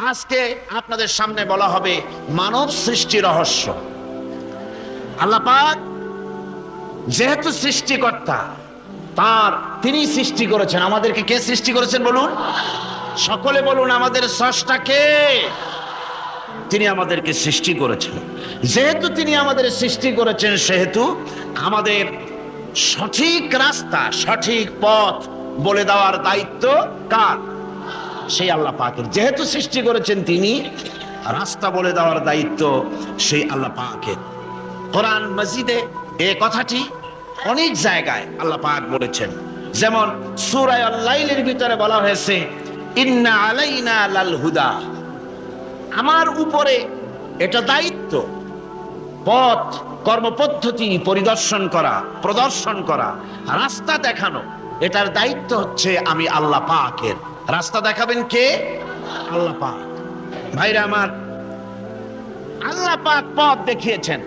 আজকে আপনাদের সামনে বলা হবে মানব সৃষ্টি রহস্য। আল্লাহ পাক যেহেতু সৃষ্টিকর্তা, তিনি সৃষ্টি করেছেন। আমাদেরকে কে সৃষ্টি করেছেন বলুন? সকলে বলুন, আমাদের স্রষ্টা কে? তিনি আমাদেরকে সৃষ্টি করেছেন। যেহেতু তিনি আমাদের সৃষ্টি করেছেন, সেহেতু আমাদের সঠিক রাস্তা, সঠিক পথ বলে দেওয়ার দায়িত্ব কার? সেই আল্লাহ পাকের। যেহেতু সৃষ্টি করেছেন তিনি, রাস্তা বলে দেওয়ার দায়িত্ব সেই আল্লাহ পাকের। কোরআন মাজিদে এই কথাটি অনেক জায়গায় আল্লাহ পাক বলেছেন। যেমন সূরা আল-লাইলের ভিতরে বলা হয়েছে, ইন্না আলাইনা লাল হুদা, আমার উপরে এটা দায়িত্ব, পথ কর্মপদ্ধতি পরিদর্শন করা, প্রদর্শন করা, রাস্তা দেখানো, এটার দায়িত্ব হচ্ছে আমি আল্লাহ পাকের। রাস্তা দেখাবেন কে? আল্লাহ পাক। ভাইরা আমার, আল্লাহ পাক পথ দেখিয়েছেন,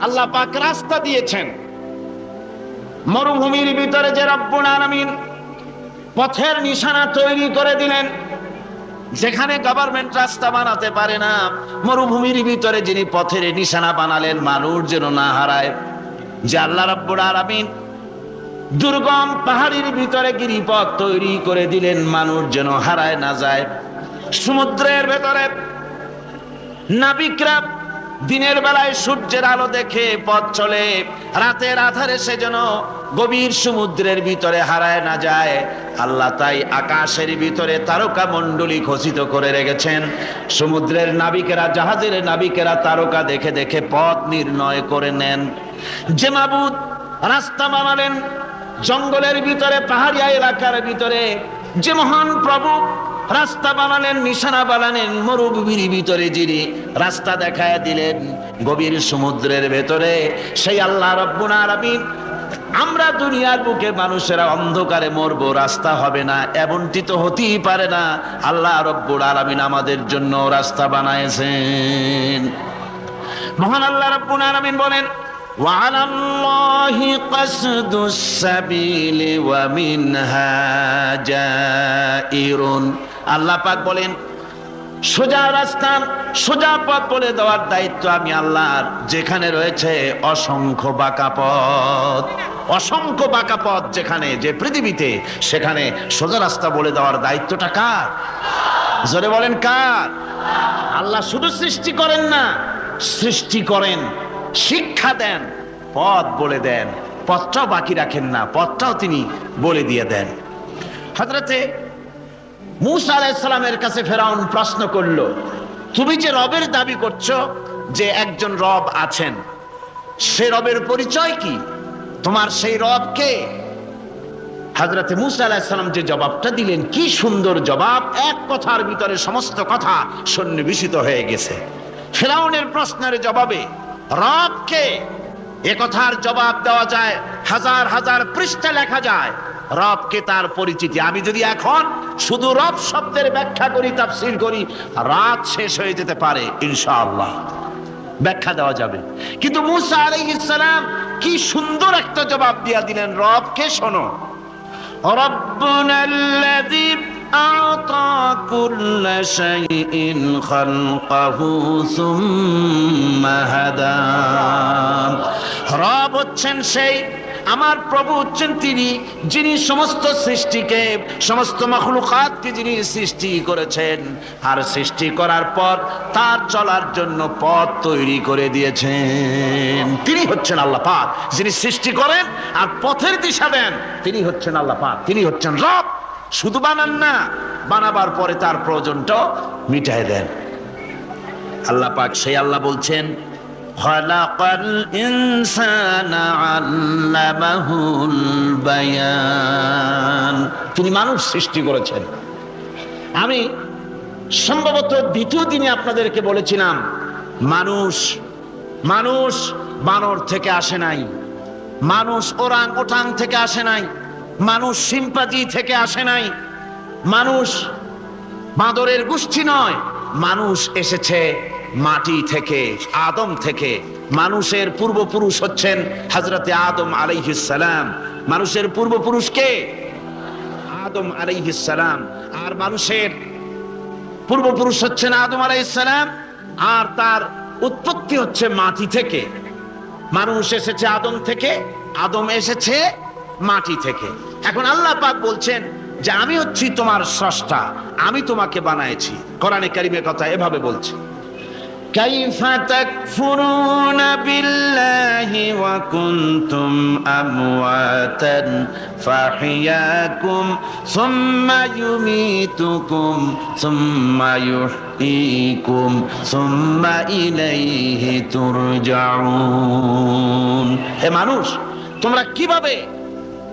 আল্লাহ পাক রাস্তা দিয়েছেন। মরুভূমির ভিতরে যে রব্বুল আলামিন পথের নিশানা তৈরি করে দিলেন, যেখানে গভর্নমেন্ট রাস্তা বানাতে পারে না, মরুভূমির ভিতরে যিনি পথের নিশানা বানালেন মানুষ যেন না হারায়, যে আল্লাহ রাব্বুল আলামিন দুর্গম পাহাড়ের ভিতরে গিরিপথ তৈরি করে দিলেন মানুষ যেন হারায় না যায়। সমুদ্রের ভেতরে নাবিকরা দিনের বেলায় সূর্যের আলো দেখে পথ চলে, রাতের আধারে সে যেন গভীর সমুদ্রের ভিতরে হারায় না যায়। আল্লাহ তাই আকাশের ভিতরে তারকা মণ্ডলী খচিত করে রেখেছেন। সমুদ্রের নাবিকেরা, জাহাজের নাবিকেরা তারকা দেখে দেখে পথ নির্ণয় করে নেন। যে মাবুদ রাস্তা বানালেন জঙ্গলের ভিতরে, পাহাড়িয়া এলাকার ভিতরে, যে মহান প্রভু রাস্তা বানালেন, নিশানা বানালেন মরুভূমির ভিতরে, যিনি রাস্তা দেখায় দিলেন গভীর সমুদ্রের ভেতরে, সেই আল্লাহ রাব্বুল আলামিন। আমরা দুনিয়ার বুকে মানুষেরা অন্ধকারে মরবো, রাস্তা হবে না, এমনটি তো হতেই পারে না। আল্লাহ রাব্বুল আলামিন আমাদের জন্য রাস্তা বানাইছেন। মহান আল্লাহ রাব্বুল আলামিন বলেন, وعلى الله قصد السبيل ومنها جائر। আল্লাহ পাক বলেন, সোজা রাস্তা, সোজা পথ বলে দেওয়ার দায়িত্ব আমি আল্লাহর। যেখানে রয়েছে অসংখ্য বাঁকা পথ, অসংখ্য বাঁকা পথ যেখানে, যে পৃথিবীতে, সেখানে সোজা রাস্তা বলে দেওয়ার দায়িত্বটা কার? জোরে বলেন কার? আল্লাহ শুধু সৃষ্টি করেন না, সৃষ্টি করেন, শিক্ষা দেন, পথ বলে দেন, পথটাও বাকি রাখেন না, পথটাও তিনি বলে দিয়ে দেন। হযরতে মূসা আলাইহিস সালামের কাছে ফেরাউন প্রশ্ন করলো, তুমি যে রবের দাবি করছো, যে একজন রব আছেন, সে রবের পরিচয় কি? তোমার সেই রব কে? হযরতে মূসা আলাইহিস সালাম যে জবাবটা দিলেন, কি সুন্দর জবাব! এক কথার ভিতরে সমস্ত কথা সন্নিবেশিত হয়ে গেছে। ফেরাউনের প্রশ্নের জবাবে রব কে, এ কথার জবাব দেওয়া যায়, হাজার হাজার পৃষ্ঠা লেখা যায়। রবকে, তার পরিচিতি। আমি যদি এখন শুধু রব শব্দের ব্যাখ্যা করি, তাফসীর করি, রাত শেষ হয়ে যেতে পারে, ইনশাআল্লাহ ব্যাখ্যা দেওয়া যাবে। কিন্তু মূসা আলাইহিস সালাম কি সুন্দর একটা জবাব দিয়া দিলেন। রবকে শোনো, রব্বুনাল্লাযী আ'তা কুল্লা শাইইন খালকাহু সুম্মা হাদা। রব হচ্ছেন সেই, আমার প্রভু হচ্ছেন তিনি, যিনি সমস্ত সৃষ্টিকে, সমস্ত মাখলুকাতকে যিনি সৃষ্টি করেছেন, আর সৃষ্টি করার পর তার চলার জন্য পথ তৈরি করে দিয়েছেন। তিনি হচ্ছেন আল্লাহ পাক, যিনি সৃষ্টি করেন আর পথের দিশা দেন। তিনি হচ্ছেন আল্লাহ পাক, তিনি হচ্ছেন রব। শুধু বানান না, বানাবার পরে তার প্রয়োজনটাও মিটায় দেন। আল্লাহ পাক সেই আল্লাহ বলছেন, খালাকাল ইনসানা আল্লামাহুল বায়ান। তিনি মানুষ সৃষ্টি করেছেন। আমি সম্ভবত দ্বিতীয় দিনে আপনাদেরকে বলেছিলাম, মানুষ বানর থেকে আসে নাই, মানুষ ওরাং ওটাং থেকে আসে নাই, মানুষ শিম্পাঞ্জি থেকে আসে নাই, মানুষ বাঁদরের গোষ্ঠী নয়, মানুষ এসেছে মাটি থেকে, আদম থেকে। মানুষের পূর্বপুরুষ হচ্ছেন হযরতে আদম আলাইহিস সালাম। মানুষের পূর্বপুরুষ কে? আদম আলাইহিস সালাম। আর মানুষের পূর্বপুরুষ হচ্ছেন আদম আলাইহিস সালাম, আর তার উৎপত্তি হচ্ছে মাটি থেকে। মানুষ এসেছে আদম থেকে, আদম এসেছে মাটি থেকে। এখন আল্লাহ পাক বলছেন যে আমি হচ্ছি তোমার স্রষ্টা, আমি তোমাকে বানাইছি। কোরআনে কারীমের কথা এভাবে বলছে, কাইফা তাকফুরুনা বিল্লাহি ওয়া কুনতুম আমওয়াতান ফাহিয়াকুম সুম্মা ইউমীতুকুম সুম্মা ইউহয়ীকুম সুম্মা ইলাইহি তুরজাউন। হে মানুষ, তোমরা কিভাবে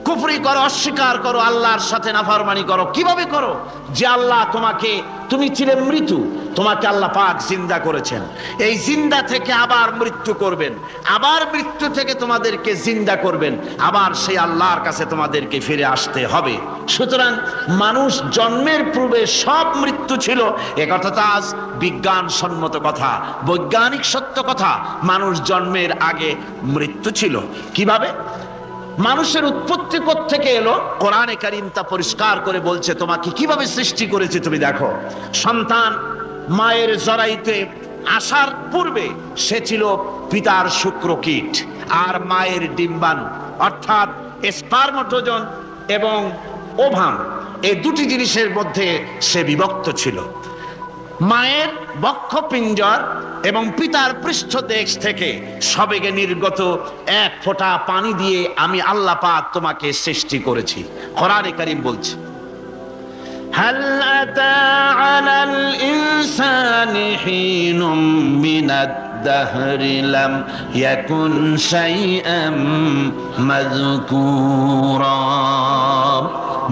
কুফরি করো, অস্বীকার করো, আল্লাহর সাথে নাফরমানি করো? কিভাবে করো? যে আল্লাহ তোমাকে, তুমি ছিলে মৃত্যু, তোমাকে আল্লাহ পাক জিন্দা করেছেন, এই জিন্দা থেকে আবার মৃত্যু করবেন, আবার মৃত্যু থেকে তোমাদেরকে জিন্দা করবেন, আবার সেই আল্লাহর কাছে তোমাদেরকে ফিরে আসতে হবে। সুতরাং মানুষ জন্মের পূর্বে সব মৃত্যু ছিল, একথা তো আজ বিজ্ঞানসম্মত কথা, বৈজ্ঞানিক সত্য কথা। মানুষ জন্মের আগে মৃত্যু ছিল। কিভাবে? মানুষের উৎপত্তি থেকে এলো, কোরআনে কারীম তা পরিষ্কার করে বলছে। তোমাকে কিভাবে সৃষ্টি করেছে তুমি দেখো। সন্তান মায়ের জরায়ুতে আসার পূর্বে সে ছিল পিতার শুক্রকীট আর মায়ের ডিম্বাণু, অর্থাৎ স্পার্মটোজন এবং ওভাম, এই দুটি জিনিসের মধ্যে সে বিভক্ত ছিল। মায়ের বক্ষপিঞ্জর এবং পিতার পৃষ্ঠদেশ থেকে সবেগে নির্গত এক ফোঁটা পানি দিয়ে আমি আল্লাহ পাক তোমাকে সৃষ্টি করেছি। কোরআনে কারীম বলছে, হাল আতা আলাল ইনসানি হিনুম মিনাদ দাহরি লাম ইয়াকুন শাইআম মাযকুরা।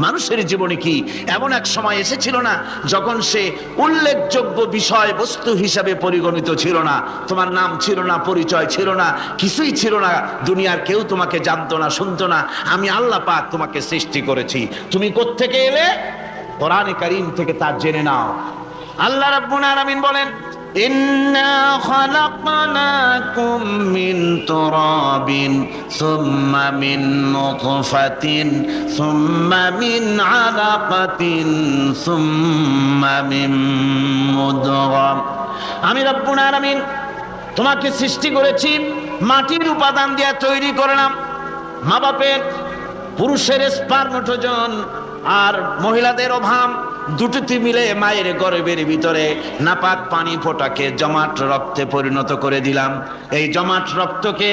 মানুষের জীবনে কি এমন এক সময় এসেছিল না যখন সে উল্লেখযোগ্য বিষয় বস্তু হিসাবে পরিগণিত ছিল না? তোমার নাম ছিল না, পরিচয় ছিল না, কিছুই ছিল না, দুনিয়ার কেউ তোমাকে জানতো না, শুনতো না। আমি আল্লাহ পাক তোমাকে সৃষ্টি করেছি। তুমি কোত্থেকে এলে? কোরআনে কারীম থেকে তা জেনে নাও। আল্লাহ রাব্বুল আলামিন বলেন, ইন্না খালাকনাকুম মিন তুরাবিন সুম্মা মিন নুতফাতিন সুম্মা মিন আলাকাতিন সুম্মা মিন মুদগা। আমি রব্বুল আলামিন তোমাকে সৃষ্টি করেছি, মাটির উপাদান দিয়ে তৈরি করলাম। মা বাপের, পুরুষের স্পার্মটোজন আর মহিলাদের ওভাম দুটোতে মিলে মায়ের গর্ভের ভিতরে নাপাক পানি ফোঁটাকে জমাট রক্তে পরিণত করে দিলাম। এই জমাট রক্তকে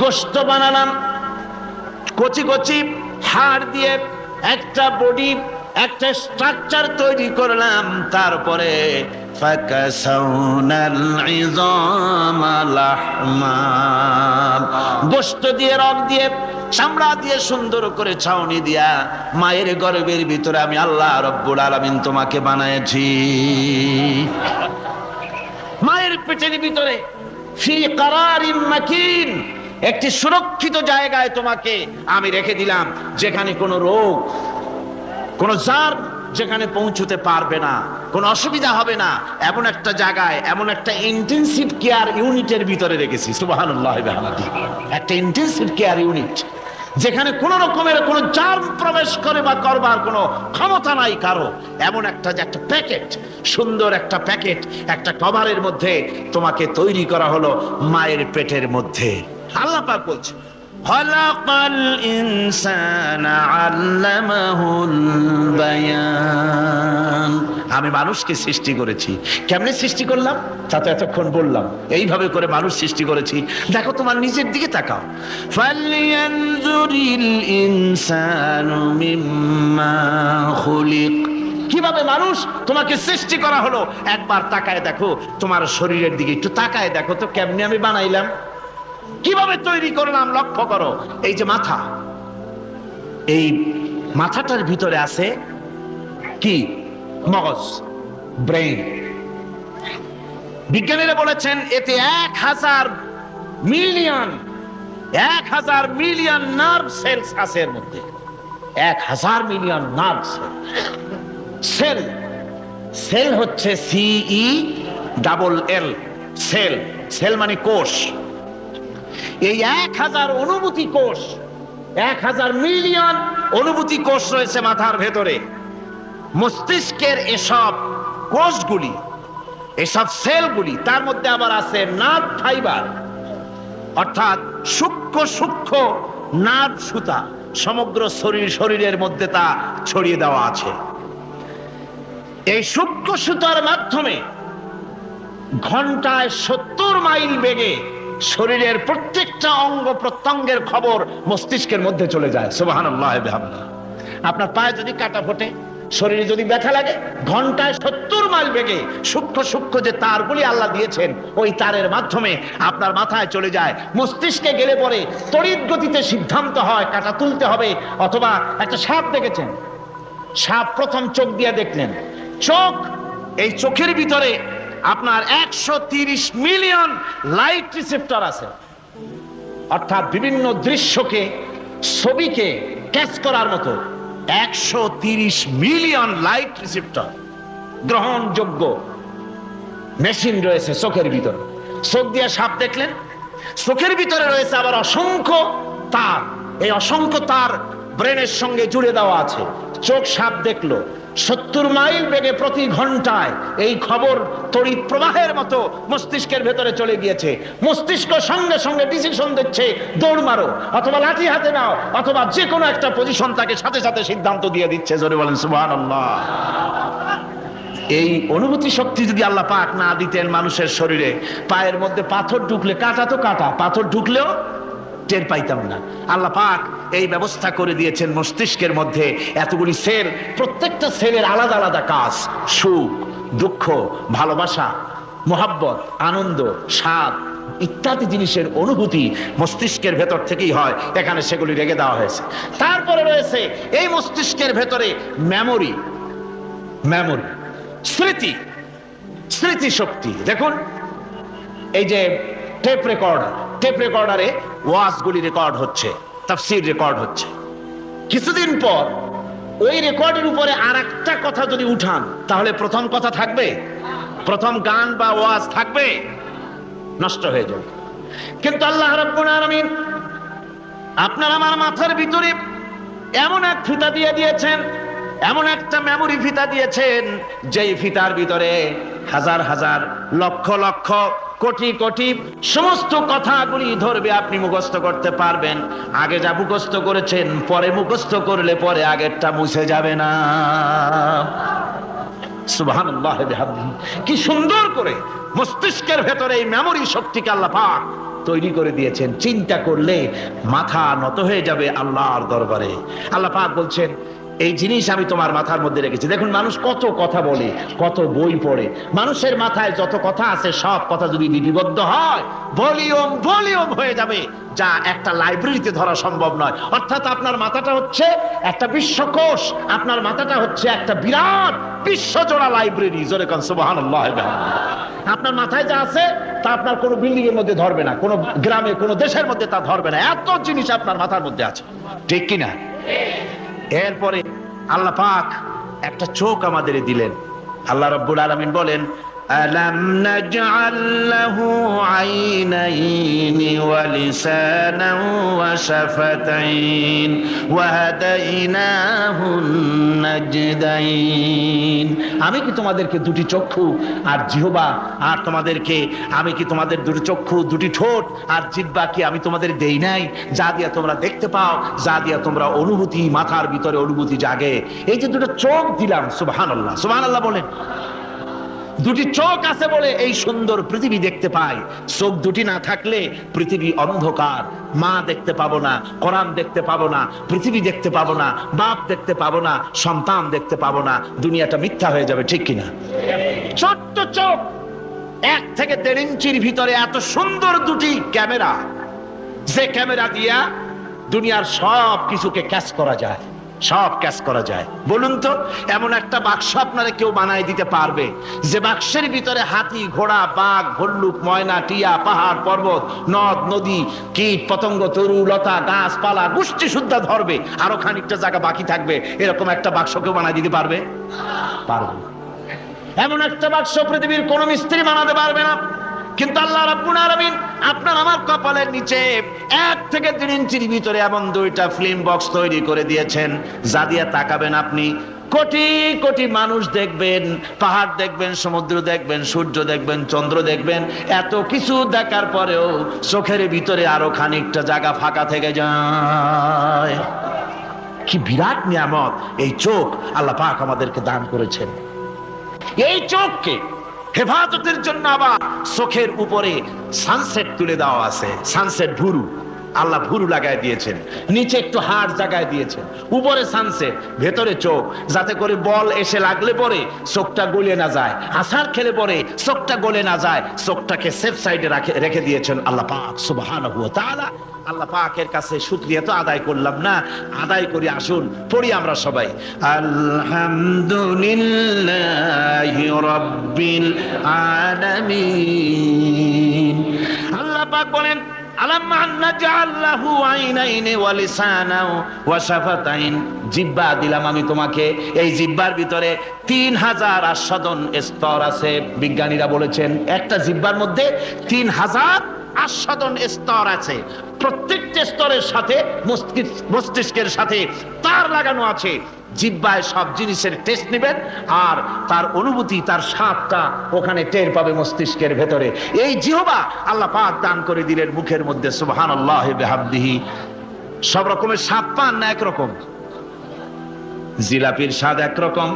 গোশত বানালাম, কচি কচি হাড় দিয়ে একটা বডি, একটা স্ট্রাকচার তৈরি করলাম। তারপরে ফাকাসাউনাল ইযামা লাহমা, গোশত দিয়ে, রক দিয়ে, চামড়া দিয়ে সুন্দর করে ছাউনি দিয়া মায়ের গর্ভের ভিতরে আমি আল্লাহ রব্বুল আলামিন তোমাকে বানাইছি। মায়ের পেটের ভিতরে ফি কারারিম মাকিন, একটি সুরক্ষিত জায়গায় তোমাকে আমি রেখে দিলাম, যেখানে কোনো রোগ, কোনো জার্ম যেখানে পৌঁছতে পারবে না, কোনো অসুবিধা হবে না, এমন একটা জায়গায়, এমন একটা ইন্টেনসিভ কেয়ার ইউনিটের ভিতরে রেখেছি। সুবহানাল্লাহ, একটা ইন্টেনসিভ কেয়ার ইউনিট, যেখানে কোন রকমের কোনো জার্ম প্রবেশ করে বা করবার কোনো ক্ষমতা নাই কারো। এমন একটা যে একটা প্যাকেট, সুন্দর একটা প্যাকেট, একটা কভারের মধ্যে তোমাকে তৈরি করা হলো মায়ের পেটের মধ্যে। আল্লাহ পাক বলছে, খালাকাল ইনসানা আল্লামাহুল বায়ান। আমি মানুষকে সৃষ্টি করেছি। কেমনে সৃষ্টি করলাম তা তো এতক্ষণ বললাম। এইভাবে করে মানুষ সৃষ্টি করেছি। দেখো, তোমার নিজের দিকে তাকাও। ফালয়ানজুরিল ইনসানু মিম্মা খুলিক। কিভাবে মানুষ তোমাকে সৃষ্টি করা হলো একবার তাকায় দেখো, তোমার শরীরের দিকে একটু তাকায় দেখো তো, কেমনে আমি বানাইলাম, কিভাবে তৈরি করলাম। লক্ষ্য করো, এই যে মাথা, এই মাথাটার ভিতরে আছে কি? মগজ, ব্রেন। বিজ্ঞানীরা বলেছেন এতে 1000 মিলিয়ন নার্ভ সেলস আছে এর মধ্যে। 1000 মিলিয়ন নার্ভ সেল। সেল হচ্ছে CELL, সেল। সেল মানে কোষ। এই 1000 অনুভূতি কোষ, 1000 মিলিয়ন অনুভূতি কোষ রয়েছে মাথার ভেতরে। মস্তিষ্কের এসব কোষগুলি, এসব সেলগুলি, তার মধ্যে আবার আছে নার্ভ ফাইবার, অর্থাৎ সূক্ষ্ম সূক্ষ্ম নার্ভ সুতা সমগ্র শরীরের মধ্যে তা ছড়িয়ে দেওয়া আছে। এই সূক্ষ্ম সুতার মাধ্যমে ঘন্টায় 70 মাইল বেগে শরীরের প্রত্যেকটা অঙ্গ প্রত্যঙ্গের খবর মস্তিষ্কের মধ্যে চলে যায়। সুবহানাল্লাহ বিহামদিহি। আপনার পায়ে যদি কাটা ফোটে, শরীরে যদি ব্যথা লাগে, ঘন্টায় 70 মাইল বেগে সূক্ষ্ম সূক্ষ্ম যে তারগুলি আল্লাহ দিয়েছেন, ওই তারের মাধ্যমে আপনার মাথায় চলে যায়, মস্তিষ্কে গেলে পরে তড়িৎ গতিতে সিদ্ধান্ত হয় কাটা তুলতে হবে। অথবা একটা সাপ দেখেছেন, সাপ প্রথম চোখ দিয়ে দেখলেন, চোখ, এই চোখের ভিতরে আপনার 130 মিলিয়ন লাইট রিসেপ্টর আছে, অর্থাৎ বিভিন্ন দৃশ্যকে, ছবিকে ক্যাচ করার মতো 130 মিলিয়ন লাইট রিসেপ্টর গ্রহণযোগ্য মেশিন রয়েছে চোখের ভিতরে। চোখ দিয়ে সাপ দেখলেন, চোখের ভিতরে রয়েছে আবার অসংখ্য তার, এই অসংখ্য তার ব্রেনের সঙ্গে জুড়ে দেওয়া আছে। চোখ সাপ দেখলো, 70 মাইল বেগে প্রতি ঘন্টায় এই খবর তড়িৎ প্রবাহের মতো মস্তিষ্কের ভেতরে চলে গিয়েছে। মস্তিষ্ক সঙ্গে সঙ্গে ডিসিশন দিচ্ছে, দৌড় মারো, অথবা লাঠি হাতে নাও, অথবা যে কোনো একটা পজিশন তাকে সাথে সাথে সিদ্ধান্ত দিয়ে দিচ্ছে। জোরে বলেন সুবহানাল্লাহ। এই অনুভূতি শক্তি যদি আল্লাহ পাক না দিতেন মানুষের শরীরে, পায়ের মধ্যে পাথর ঢুকলে, কাটা তো কাটা, পাথর ঢুকলেও টের পাইতাম না। আল্লাহ পাক এই ব্যবস্থা করে দিয়েছেন মস্তিষ্কের মধ্যে এতগুলি সেল, প্রত্যেকটা সেলের আলাদা আলাদা কাজ। সুখ, দুঃখ, ভালোবাসা, মোহাব্বত, আনন্দ, স্বাদ ইত্যাদি জিনিসের অনুভূতি মস্তিষ্কের ভেতর থেকেই হয়, এখানে সেগুলি রেখে দেওয়া হয়েছে। তারপরে রয়েছে এই মস্তিষ্কের ভেতরে মেমোরি, স্মৃতি, স্মৃতি শক্তি। দেখুন এই যে টেপ রেকর্ডারে ওয়াজগুলি রেকর্ড হচ্ছে, তাফসীর রেকর্ড হচ্ছে। কিছুদিন পর ওই রেকর্ডের উপরে আরেকটা কথা যদি উঠান, তাহলে প্রথম কথা থাকবে? প্রথম গান বা ওয়াজ থাকবে? নষ্ট হয়ে যাবে। কিন্তু আল্লাহ রাব্বুল আলামিন আপনার আমার মাথার ভিতরে এমন এক ফিতা দিয়ে দিয়েছেন, এমন একটা মেমোরি ফিতা দিয়েছেন, যেই ফিতার ভিতরে হাজার হাজার, লক্ষ লক্ষ, কোটি কোটি সমস্ত কথাগুলি ধরবে, আপনি মুখস্থ করতে পারবেন। আগে যা মুখস্থ করেছেন, পরে মুখস্থ করলে পরে আগেরটা মুছে যাবে না। সুবহানাল্লাহ বিহামদিহি। কি সুন্দর করে মস্তিষ্কের ভেতরে এই মেমোরি শক্তিকে আল্লাহ পাক তৈরি করে দিয়েছেন। চিন্তা করলে মাথা নত হয়ে যাবে আল্লাহর দরবারে। আল্লাহ পাক বলছেন, এই জিনিস আমি তোমার মাথার মধ্যে রেখেছি। দেখুন মানুষ কত কথা বলে, কত বই পড়ে, মানুষের মাথায় যত কথা আছে সব কথা যদি লিপিবদ্ধ হয়, ভলিউম হয়ে যাবে, যা একটা লাইব্রেরিতে ধরা সম্ভব নয়। অর্থাৎ আপনার মাথাটা হচ্ছে একটা বিশ্বকোষ, আপনার মাথাটা হচ্ছে একটা বিরাট বিশ্বজোড়া লাইব্রেরি। জোরে কোন সুবহানাল্লাহ। আপনার মাথায় যা আছে তা আপনার কোনো বিল্ডিং এর মধ্যে ধরবে না, কোনো গ্রামে, কোনো দেশের মধ্যে তা ধরবে না, এত জিনিস আপনার মাথার মধ্যে আছে, ঠিক কিনা? এরপরে আল্লাহ পাক একটা চোখ আমাদের দিলেন। আল্লাহ রাব্বুল আলামিন বলেন, আলাম নাজআল লাহু আইনাইনি ওয়া লিসানান ওয়া শাফাতাইন ওয়া হাদাইনাহুন নাজদাইন। আমি কি তোমাদেরকে দুটি চক্ষু আর জিহ্বা, আর তোমাদেরকে আমি কি তোমাদের দুটি চক্ষু, দুটি ঠোঁট আর জিহ্বা কি আমি তোমাদের দেই নাই, যা দিয়া তোমরা দেখতে পাও, যা দিয়া তোমরা অনুভূতি, মাথার ভিতরে অনুভূতি জাগে। এই যে দুটো চোখ দিলাম, সুবহানাল্লাহ, সুবহানাল্লাহ বলেন। দুটি চোখ আছে বলে এই সুন্দর পৃথিবী দেখতে পাই। চোখ দুটি না থাকলে পৃথিবী অন্ধকার, মা দেখতে পাবো না, কোরআন দেখতে পাবো না, পৃথিবী দেখতে পাবো না, বাপ দেখতে পাবো না, সন্তান দেখতে পাবো না, দুনিয়াটা মিথ্যা হয়ে যাবে, ঠিক কিনা? ছোট্ট চোখ, 1 থেকে 1.5 ইঞ্চির ভিতরে এত সুন্দর দুটি ক্যামেরা, যে ক্যামেরা দিয়া দুনিয়ার সব কিছুকে ক্যাচ করা যায়, সব ক্যাচ করা যায়। বলুন তো, এমন একটা বাক্স আপনারা কেউ বানাই দিতে পারবে যে বাক্সের ভিতরে হাতি, ঘোড়া, বাঘ, ভল্লুক, ময়না, টিয়া, পাহাড়, পর্বত, নদ নদী, কীট পতঙ্গ, তরু লতা, গাছপালা, গোষ্ঠী সুদ্ধা ধরবে, আরো খানিকটা জায়গা বাকি থাকবে, এরকম একটা বাক্স কেউ বানাই দিতে পারবে? পারবে। এমন একটা বাক্স পৃথিবীর কোন মিস্ত্রি বানাতে পারবে না। কিন্তু আল্লাহ রাব্বুল আলামিন আপনার আমার কপালের নিচে 1 থেকে 3 ইঞ্চির ভিতরে এমন 2টা ফিল্ম বক্স তৈরি করে দিয়েছেন, যা দিয়ে তাকাবেন আপনি, কোটি কোটি মানুষ দেখবেন, পাহাড় দেখবেন, সমুদ্র দেখবেন, সূর্য দেখবেন, চন্দ্র দেখবেন, এত কিছু দেখার পরেও চোখের ভিতরে আরো খানিকটা জায়গা ফাঁকা থেকে যায়। কি বিরাট নিয়ামত এই চোখ আল্লাহ পাক আমাদেরকে দান করেছেন। এই চোখকে হেফাজতের জন্য আবার চোখের উপরে সানসেট তুলে দেওয়া আছে। সানসেট ভুরু, আল্লাহ ভুরু লাগায় দিয়েছেন, নিচে একটু হাড় জায়গায় দিয়েছেন, উপরে সানসেট, ভেতরে চোখ, যাতে করে বল এসে লাগলে পরে চোখটা গলে না যায়, আছাড় খেলে পরে চোখটা গলে না যায়, চোখটাকে সেফ সাইডে রেখে দিয়েছেন আল্লাহ পাক সুবহানাহু ওয়া তাআলা। আল্লাহ পাকের কাছে শুকরিয়া তো আদায় করলাম না, আদায় করি। আসুন পড়ি আমরা সবাই, আলহামদুলিল্লাহি রাব্বিল আলামিন। আল্লাহ পাক বলেন, আলাম নাজআল লাহু আইনাইনি ওয়া লিসানাও ওয়া শাফাতাইন। জিহ্বা দিলাম আমি তোমাকে, এই জিহ্বার ভিতরে 3000 আস্বাদন স্তর আছে। বিজ্ঞানীরা বলেছেন একটা জিহ্বার মধ্যে 3000 আস্বাদন স্তর আছে। প্রত্যেকটা স্তরের সাথে মস্তিষ্কের সাথে তার লাগানো আছে। জিহ্বায় সব জিনিসের টেস্ট নেবেন আর তার অনুভূতি, তার স্বাদটা ওখানে টের পাবে মস্তিষ্কের ভেতরে। এই জিহ্বা আল্লাহ পাক দান করে দিলেন মুখের মধ্যে। সুবহানাল্লাহি বিহামদিহি। সব রকমের স্বাদ পান না একরকম? জিলাপির স্বাদ একরকম,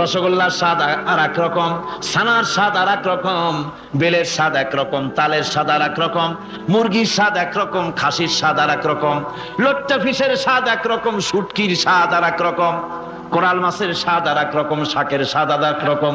রসগোল্লার স্বাদ আর এক রকম, ছানার স্বাদ আর এক রকম, বেলের স্বাদ একরকম, তালের স্বাদ আর এক রকম, মুরগির স্বাদ একরকম, খাসির স্বাদ আর এক রকম, লোট্টা ফিশের স্বাদ একরকম, শুটকির স্বাদ আর এক রকম, কোরাল মাছের স্বাদ আর এক রকম, শাকের স্বাদ আর এক রকম।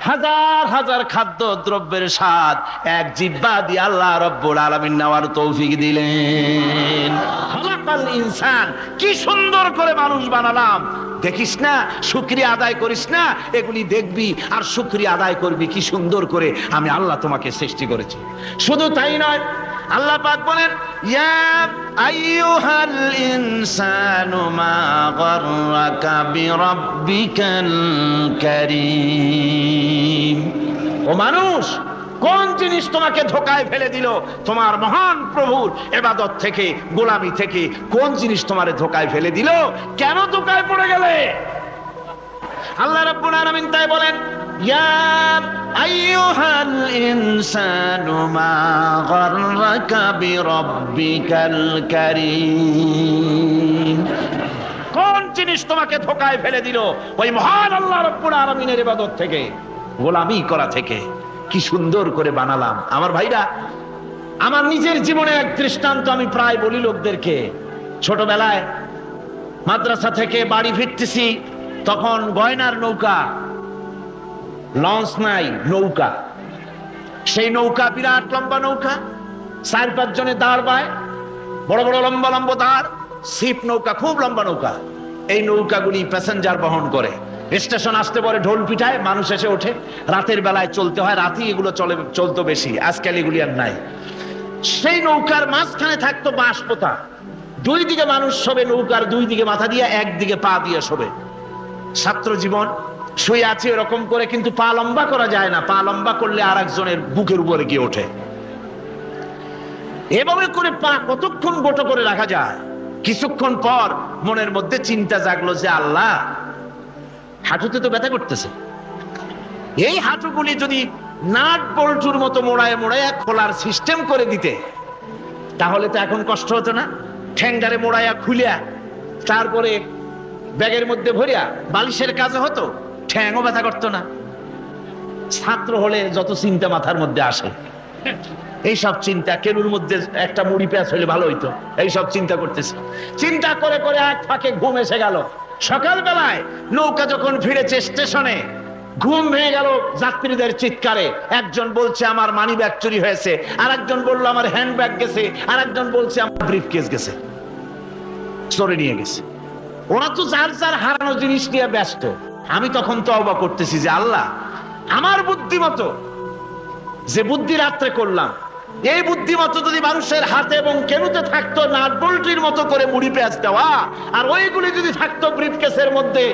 হাজার হাজার খাদ্য দ্রব্যের স্বাদ এক জিহ্বা দিয়ে আল্লাহ রব্বুল আলামিন নেওয়ার তৌফিক দিলেন। খালাকাল ইনসান, কি সুন্দর করে মানুষ বানালাম। দেখিস না, শুকরিয়া আদায় করিস না, এগুলি দেখবি আর শুকরিয়া আদায় করবি কি সুন্দর করে আমি আল্লাহ তোমাকে সৃষ্টি করেছি। শুধু তাই নয়, আল্লাহ পাক বলেন, ইয়া আইয়ুহাল ইনসানু মা গাররাকা বিরাব্বিকাল কারীম। ও মানুষ, কোন জিনিস তোমাকে ধোঁকায় ফেলে দিল তোমার মহান প্রভুর ইবাদত থেকে, গোলামি থেকে? কোন জিনিস তোমারে ধোঁকায় ফেলে দিল? কেন ধোঁকায় পড়ে গেলে? আল্লাহ রাব্বুল আলামিন তাই বলেন, ইয়া আইয়ুহাল ইনসানু মা গাররাকা বিরাব্বিকাল কারীম। কোন জিনিস তোমাকে ধোঁকায় ফেলে দিল ওই মহান আল্লাহ রাব্বুল আলামিনের ইবাদত থেকে, গোলামি করা থেকে? কি সুন্দর করে বানালাম। আমার ভাইরা, আমার নিজের জীবনে এক দৃষ্টান্ত আমি প্রায় বলি লোকদেরকে। ছোটবেলায় মাদ্রাসা থেকে বাড়ি ফিরতেছি, তখন গয়নার নৌকা, লঞ্চ নাই, নৌকা। সেই নৌকা বিরাট লম্বা নৌকা, 4-5 জনে দাঁড় বায়, বড় বড় লম্বা লম্বা দাঁড়, ছিপ নৌকা, খুব লম্বা নৌকা। এই নৌকাগুলি প্যাসেঞ্জার বহন করে। স্টেশন আসতে পরে ঢোল পিঠায়, মানুষ এসে ওঠে। রাতের বেলায় চলতে হয়, রাতেই এগুলো চলতো বেশি, আজকাল এগুলি আর নাই। সেই নৌকার মাঝখানে থাকতো বাঁশ পোতা, 2 দিকে মানুষ শোবে, নৌকার 2 দিকে মাথা দিয়ে, একদিকে পা দিয়ে শোবে। ছাত্র জীবন, শুয়ে আছে এরকম করে, কিন্তু পা লম্বা করা যায় না, পা লম্বা করলে আর একজনের বুকের উপরে গিয়ে ওঠে। এভাবে করে পা কতক্ষণ গোটো করে রাখা যায়? কিছুক্ষণ পর মনের মধ্যে চিন্তা জাগলো যে আল্লাহ, হাঁটুতে তো ব্যথা করতেছে, এই হাঁটুগুলি যদি নাট বল্টুর মতো মোড়ায় মোড়ায় খোলার সিস্টেম করে দিতে, তাহলে তো এখন কষ্ট হতো না। ঠ্যাংটারে মোড়াইয়া খুলিয়া তারপরে ব্যাগের মধ্যে ভরিয়া বালিশের কাজে হতো, ঠ্যাংও ব্যথা করতো না। ছাত্র হলে যত চিন্তা মাথার মধ্যে আসে, এইসব চিন্তা, কেনুর মধ্যে একটা মুড়ি পেঁয়াজ হলে ভালো হইতো, এইসব চিন্তা করতেছে। চিন্তা করে করে এক ফাঁকে ঘুম এসে গেল। সকাল বেলায় নৌকা যখন ফিরেছে স্টেশনে, ঘুম ভেঙে গেল যাত্রীদের চিৎকারে। একজন বলছে আমার মানি ব্যাগ চুরি হয়েছে, আর একজন বললো আমার হ্যান্ড ব্যাগ গেছে, আর একজন বলছে আমার ব্রিফকেস গেছে, চোরে নিয়ে গেছে। ওরা তো যার যার হারানো জিনিস নিয়ে ব্যস্ত। আমি তখন তওবা করতেছি যে আল্লাহ, আমার বুদ্ধিমতো যে বুদ্ধি রাত্রে করলাম, এই বুদ্ধিমতো যদি মানুষের হাতে এবং কেনুতে থাকতো নাট বল্টুর মতো করে মুড়ি পেঁয়াজ দেওয়া, আর ওইগুলি যদি থাকতো ব্রিফকেসের মধ্যে,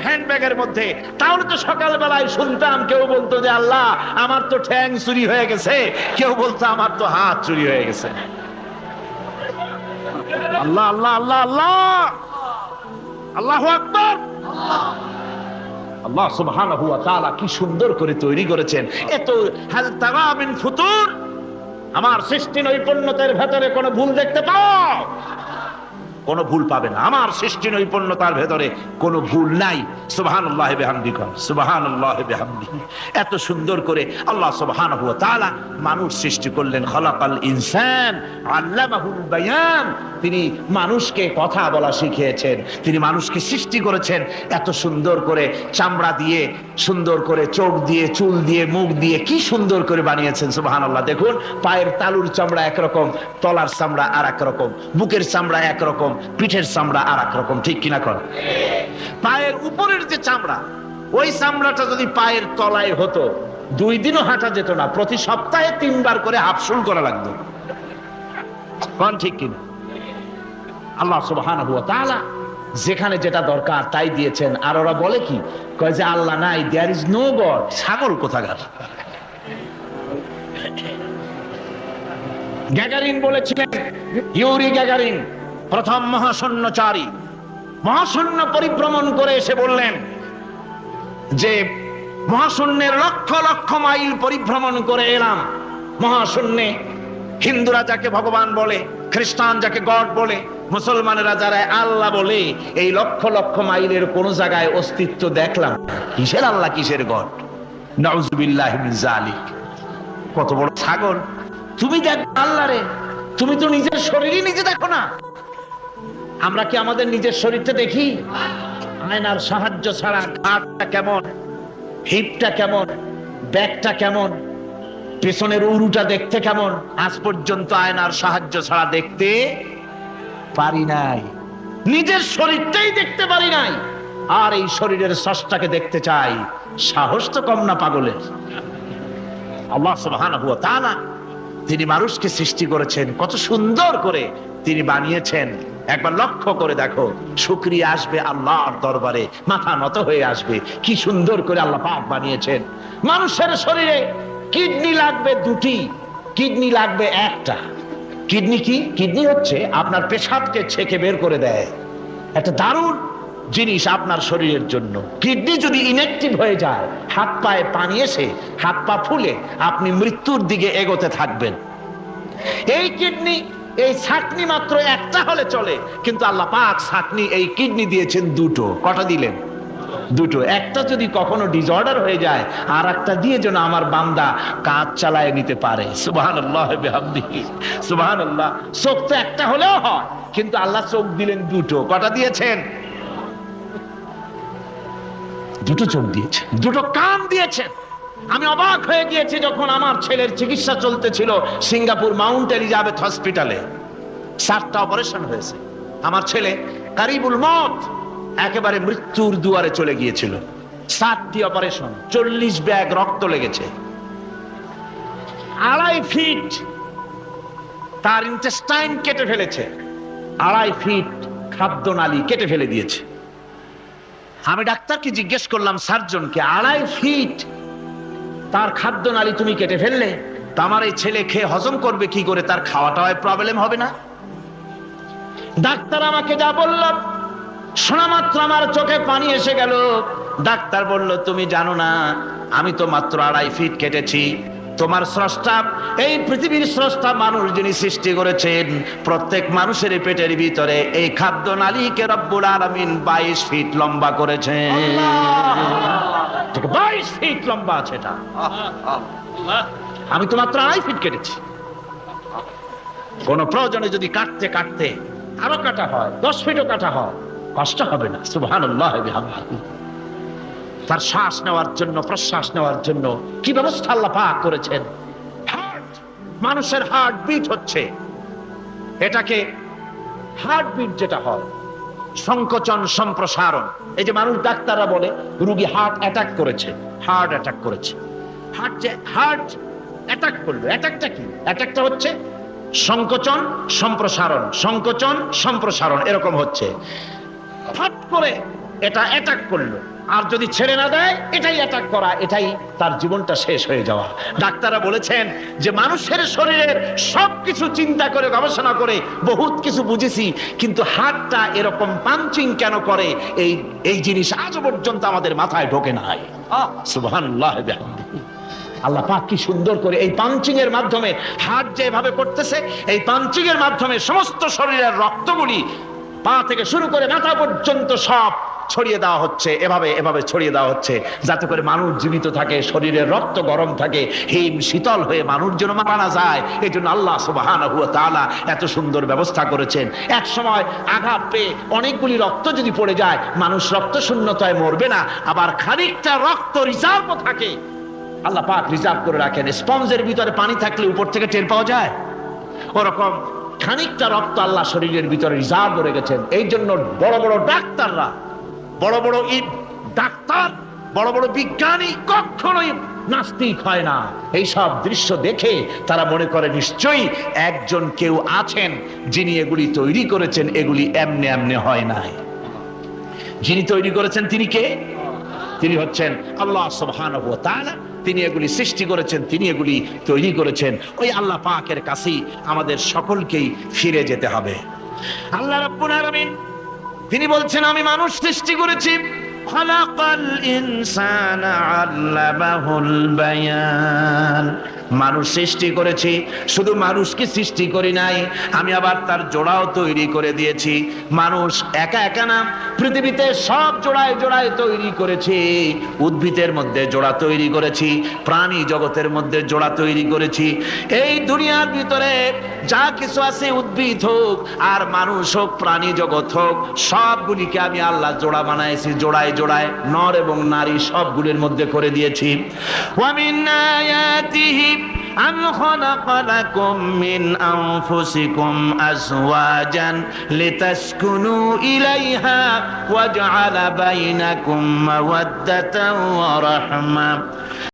হ্যান্ড ব্যাগের মধ্যে, তাহলে তো সকাল বেলায় শুনতাম কেউ বলতো যে আল্লাহ আমার তো ঠ্যাং চুরি হয়ে গেছে, কেউ বলতো আমার তো হাত চুরি হয়ে গেছে। আল্লাহ আল্লাহ আল্লাহ আল্লাহ, আল্লাহু আকবার। আল্লাহ সুবহানাহু ওয়া তাআলা কি সুন্দর করে তৈরি করেছেন। এত হাল তারা মিন ফুতুর, আমার সৃষ্টি নৈপুণ্যতার ভেতরে কোনো ভুল দেখতে পাও? কোনো ভুল পাবে না। আমার সৃষ্টি নৈপুণ্যতার ভেতরে কোনো ভুল নাই। সুবহানাল্লাহি বিহামদিহি, সুবহানাল্লাহি বিহামদিহি। এত সুন্দর করে আল্লাহ সুবহানাহু ওয়া তাআলা মানুষ সৃষ্টি করলেন। খলাকাল ইনসান আল্লামাহুল বায়ান। তিনি মানুষকে কথা বলা শিখিয়েছেন। তিনি মানুষকে সৃষ্টি করেছেন এত সুন্দর করে, চামড়া দিয়ে, সুন্দর করে চোখ দিয়ে, চুল দিয়ে, মুখ দিয়ে, কি সুন্দর করে বানিয়েছেন। সুবহানাল্লাহ। দেখুন, পায়ের তালুর চামড়া একরকম, তলার চামড়া আর এক রকম, বুকের চামড়া একরকম, পিঠের চামড়া আর এক রকম, ঠিক কিনা কর? পায়ের উপরের যে চামড়া, ওই চামড়াটা যদি পায়ের তলায় হতো 2 দিনও হাঁটা যেত না। প্রতি সপ্তাহে 3 বার করে হাফসুল করা লাগতো। কোন ঠিক কিনা? আল্লাহ সুবহানাহু ওয়া তাআলা যেখানে যেটা দরকার তাই দিয়েছেন। আর ওরা বলে কি, কয় যে আল্লাহ নাই, দেয়ার ইজ নো গড। ছাগল কোথাকার। গ্যাগারিন বলেছিলেন, ইউরি গ্যাগারিন প্রথম মহাশূন্যচারী, মহাশূন্য পরিভ্রমণ করে এসে বললেন যে মহাশূন্যের লক্ষ লক্ষ মাইল পরিভ্রমণ করে এলাম। মহাশূন্যে হিন্দুরা যাকে ভগবান বলে, খ্রিস্টান যাকে গড বলে, মুসলমানেরা যারা আল্লাহ বলে, এই লক্ষ লক্ষ মাইলের কোন জায়গায় অস্তিত্ব দেখলাম। কিসের আল্লাহ, কিসের গড? নাউযুবিল্লাহি মিন যালিক। কত বড় ছাগল! তুমি দেখ আল্লাহ রে, তুমি তো নিজের শরীরই নিজে দেখো না। আমরা কি আমাদের নিজের শরীরটা দেখি? আয়নার সাহায্য ছাড়া ঘাড়টা কেমন, হিপটা কেমন, ব্যাকটা কেমন, পেছনের উরুটা দেখতে কেমন, আজ পর্যন্ত আয়নার সাহায্য ছাড়া দেখতে পারি নাই। নিজের শরীরটাই দেখতে পারি নাই, আর এই শরীরের স্রষ্টাকে দেখতে চাই। সাহস তো কম না পাগলের। আল্লাহ সুবহানাহু ওয়া তাআলা তিনি মানুষকে সৃষ্টি করেছেন, কত সুন্দর করে তিনি বানিয়েছেন। একবার লক্ষ্য করে দেখো, শুকরিয়া আসবে আল্লাহর দরবারে, মাথা নত হয়ে আসবে। কি সুন্দর করে আল্লাহ পাক বানিয়েছেন। মানুষের শরীরে কিডনি লাগবে 2টি, কিডনি লাগবে 1টা। কিডনি কি? কিডনি হচ্ছে আপনার পেশাবকে ছেঁকে বের করে দেয়। একটা দারুণ জিনিস আপনার শরীরের জন্য। কিডনি যদি ইনঅ্যাক্টিভ হয়ে যায়, হাত পায়ে পানি এসে হাত পা ফুলে আপনি মৃত্যুর দিকে এগোতে থাকবেন। এই কিডনি, এই ছাকনি মাত্র 1টা হলে চলে, কিন্তু আল্লাহ পাক ছাকনি, এই কিডনি দিয়েছেন 2টো। কটা দিলেন? 2টো। একটা যদি কখনো ডিসঅর্ডার হয়ে যায়, আর একটা দিয়ে যেন আমার বান্দা কাজ চালায় নিতে পারে। সুবহানাল্লাহ বিহামদিহি, সুবহানাল্লাহ। চোখ তো একটা হলেও হয়, কিন্তু আল্লাহ চোখ দিলেন 2টো। কটা দিয়েছেন? 2টো চোখ দিয়েছেন, 2টো কান দিয়েছেন। আমি অবাক হয়ে গিয়েছি যখন আমার ছেলের চিকিৎসা চলতেছিল সিঙ্গাপুর মাউন্ট এলিজাবেথ হসপিটালে। 7টা অপারেশন হয়েছে। আমার ছেলে কারিবুল মত, একেবারে মৃত্যুর দুয়ারে চলে গিয়েছিল। 7টি অপারেশন, 40 ব্যাগ রক্ত লেগেছে। 2.5 ফিট তার ইন্টেস্টাইন কেটে ফেলেছে, 2.5 ফিট খাদ্যনালী কেটে ফেলে দিয়েছে। আমি ডাক্তারকে জিজ্ঞেস করলাম, সার্জনকে, 2.5 ফিট তার খাদ্যনালী তুমি কেটে ফেললে, তা আমার এই ছেলে খেয়ে হজম করবে কি করে? তার খাওয়াটাও প্রবলেম হবে না? ডাক্তার আমাকে যা বলল, শোনা মাত্র আমার চোখে পানি এসে গেল। ডাক্তার বলল, তুমি জানো না, আমি তো মাত্র 2.5 ফিট কেটেছি। তোমার স্রষ্টা, এই পৃথিবীর স্রষ্টা মানুষ যিনি সৃষ্টি করেছেন, প্রত্যেক মানুষের পেটের ভিতরে এই খাদ্য নালীকে রব্বুল আলামিন 22 ফিট লম্বা করেছেন। 22 ফিট লম্বা আছে এটা। আমি তো মাত্র 2.5 ফিট কেটেছি। কোন প্রয়োজনে যদি কাটতে কাটতে আরো কাটা হয়, 10 ফিটও কাটা হয়, কষ্ট হবে না। সুবহানাল্লাহ বিহামদিহি। তার শ্বাস নেওয়ার জন্য, প্রশ্বাস নেওয়ার জন্য কি ব্যবস্থা আল্লাহ পাক করেছেন। হার্ট, মানুষের হার্ট বিট হচ্ছে, এটাকে হার্ট বিট যেটা হয়, সংকোচন সম্প্রসারণ। এই যে মানুষ, ডাক্তাররা বলে রোগী হার্ট অ্যাটাক করেছে, হার্ট অ্যাটাক করেছে। হার্ট অ্যাটাক করলো, অ্যাটাকটা কি? অ্যাটাকটা হচ্ছে সংকোচন সম্প্রসারণ, সংকোচন সম্প্রসারণ, এরকম হচ্ছে। হঠাৎ করে এটা অ্যাটাক করলো। আর যদি ছেড়ে না দেয় এটাই অ্যাটাক করা, এটাই তার জীবনটা শেষ হয়ে যাওয়া। ডাক্তাররা বলেছেন যে মানুষের শরীরের সবকিছু চিন্তা করে গবেষণা করে বহুত কিছু বুঝেছি, কিন্তু হার্টটা এরকম পাঞ্চিং কেন করে এই জিনিস আজও পর্যন্ত আমাদের মাথায় ঢোকে নাই। সুবহানাল্লাহ। আল্লাহ পাক কি সুন্দর করে এই পাঞ্চিং এর মাধ্যমে, হার্ট যেভাবে করতেছে এই পাঞ্চিং এর মাধ্যমে সমস্ত শরীরের রক্তগুলি পা থেকে শুরু করে মাথা পর্যন্ত সব ছড়িয়ে দেওয়া হচ্ছে, এভাবে এভাবে ছড়িয়ে দেওয়া হচ্ছে যাতে করে মানুষ জীবিত থাকে, শরীরের রক্ত গরম থাকে, হিম শীতল হয়ে মানুষ যেন মারা না যায়। এই জন্য আল্লাহ সুবহানাহু ওয়া তাআলা এত সুন্দর ব্যবস্থা করেছেন। এক সময় আঘাত পেয়ে অনেকগুলি রক্ত যদি পড়ে যায় মানুষ রক্ত শূন্যতায় মরবে না, আবার খানিকটা রক্ত রিজার্ভ থাকে, আল্লাহ পাক রিজার্ভ করে রাখেন। স্পঞ্জের ভিতরে পানি থাকলে উপর থেকে টের পাওয়া যায়, ওরকম খানিকটা রক্ত আল্লাহ শরীরের ভিতরে রিজার্ভ করে গেছেন। এই জন্য বড় বড় ডাক্তাররা, বড় বড় ডাক্তার, বড় বড় বিজ্ঞানী কখনোই নাস্তিক হয় না। এই সব দৃশ্য দেখে তারা মনে করে নিশ্চয়ই একজন কেউ আছেন যিনি এগুলি তৈরি করেছেন, এগুলি এমনে এমনে হয় নাই। যিনি তৈরি করেছেন তিনি কে? তিনি হচ্ছেন আল্লাহ সুবহানাহু ওয়া তাআলা। তিনি এগুলি সৃষ্টি করেছেন, তিনি এগুলি তৈরি করেছেন। ওই আল্লাহ পাকের কাছেই আমাদের সকলকেই ফিরে যেতে হবে। আল্লাহ রাব্বুল আলামিন তিনি বলছেন আমি মানুষ সৃষ্টি করেছি, খালাকাল ইনসানা আল্লামাহুল বায়ান। মানুষ সৃষ্টি করেছি, শুধু মানুষকে সৃষ্টি করি নাই, আমি আবার তার জোড়াও তৈরি করে দিয়েছি। মানুষ একা একা না, পৃথিবীতে সব জোড়ায় জোড়ায় তৈরি করেছি। উদ্ভিদের মধ্যে জোড়া তৈরি করেছি, প্রাণী জগতের মধ্যে জোড়া তৈরি করেছি। এই দুনিয়ার ভিতরে যা কিছু আছে, উদ্ভিদ হোক আর মানুষ হোক, প্রাণী জগৎ হোক, সবগুলিকে আমি আল্লাহ জোড়া বানাইছি, জোড়ায় জোড়ায় নর এবং নারী সবগুলির মধ্যে করে দিয়েছি। ওয়া মিন আয়াতিহি আন খালাকা লাকুম মিন আনফুসিকুম আজওয়াজান লিতাসকুনু ইলাইহা ওয়া জাআলা বাইনাকুম মাওয়াদ্দাতান ওয়া রাহমা।